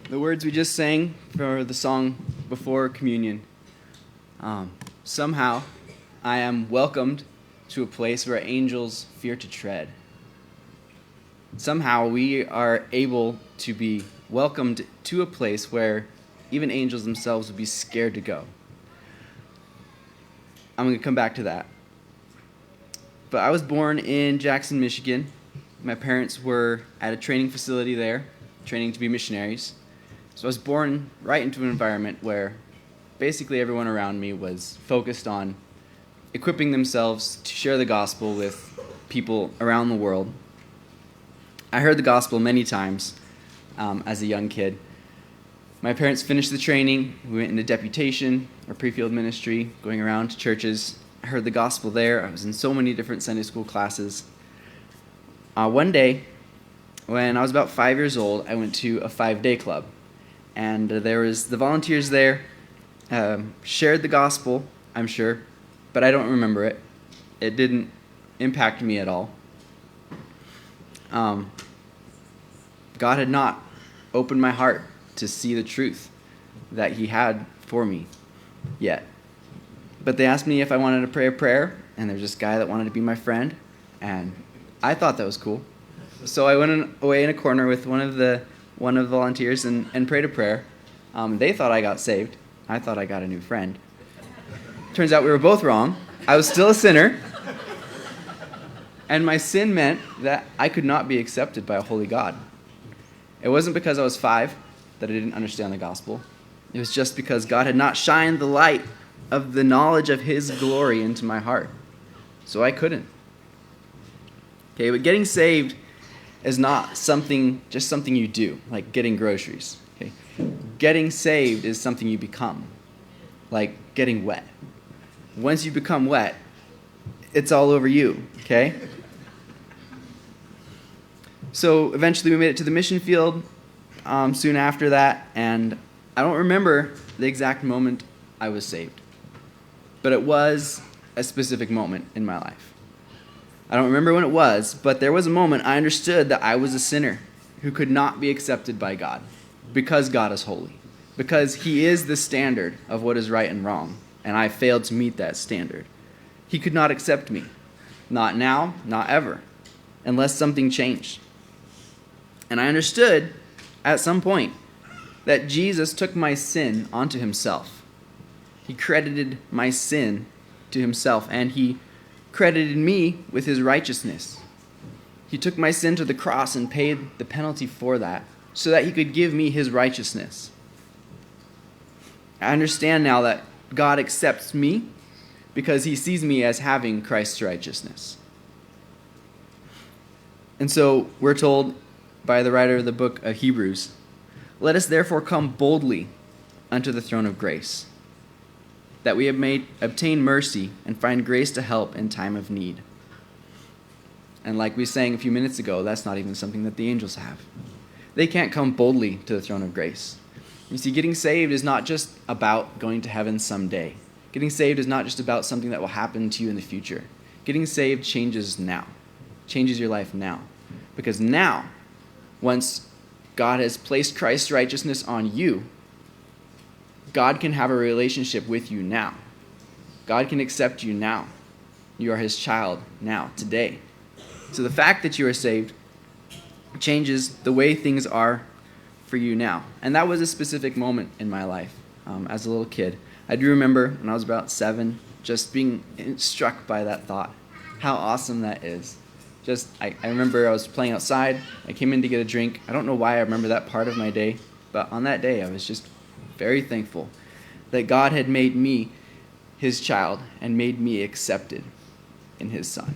The words we just sang for the song before communion. Somehow, I am welcomed to a place where angels fear to tread. Somehow, we are able to be welcomed to a place where even angels themselves would be scared to go. I'm going to come back to that. But I was born in Jackson, Michigan. My parents were at a training facility there, training to be missionaries. So I was born right into an environment where basically everyone around me was focused on equipping themselves to share the gospel with people around the world. I heard the gospel many times as a young kid. My parents finished the training. We went into deputation or pre-field ministry, going around to churches. I heard the gospel there. I was in so many different Sunday school classes. One day, when I was about 5 years old, I went to a 5-day club. And there was the volunteers there, shared the gospel, I'm sure, but I don't remember it. It didn't impact me at all. God had not opened my heart to see the truth that he had for me yet. But they asked me if I wanted to pray a prayer, and there was this guy that wanted to be my friend, and I thought that was cool. So I went away in a corner with one of the volunteers and prayed a prayer. They thought I got saved. I thought I got a new friend. Turns out we were both wrong. I was still a sinner. And my sin meant that I could not be accepted by a holy God. It wasn't because I was 5 that I didn't understand the gospel. It was just because God had not shined the light of the knowledge of his glory into my heart. So I couldn't. Okay, but getting saved is not just something you do, like getting groceries. Okay? Getting saved is something you become, like getting wet. Once you become wet, it's all over you, okay? So eventually we made it to the mission field soon after that, and I don't remember the exact moment I was saved, but it was a specific moment in my life. I don't remember when it was, but there was a moment I understood that I was a sinner who could not be accepted by God because God is holy, because he is the standard of what is right and wrong, and I failed to meet that standard. He could not accept me, not now, not ever, unless something changed. And I understood at some point that Jesus took my sin onto himself. He credited my sin to himself, and he credited me with his righteousness. He took my sin to the cross and paid the penalty for that so that he could give me his righteousness. I understand now that God accepts me because he sees me as having Christ's righteousness. And so we're told by the writer of the book of Hebrews, "Let us therefore come boldly unto the throne of grace, that we may obtain mercy and find grace to help in time of need." And like we sang a few minutes ago, that's not even something that the angels have. They can't come boldly to the throne of grace. You see, getting saved is not just about going to heaven someday. Getting saved is not just about something that will happen to you in the future. Getting saved changes now, changes your life now. Because now, once God has placed Christ's righteousness on you, God can have a relationship with you now. God can accept you now. You are his child now, today. So the fact that you are saved changes the way things are for you now. And that was a specific moment in my life as a little kid. I do remember when I was about 7, just being struck by that thought. How awesome that is. I remember I was playing outside. I came in to get a drink. I don't know why I remember that part of my day, but on that day I was just very thankful that God had made me his child and made me accepted in his son.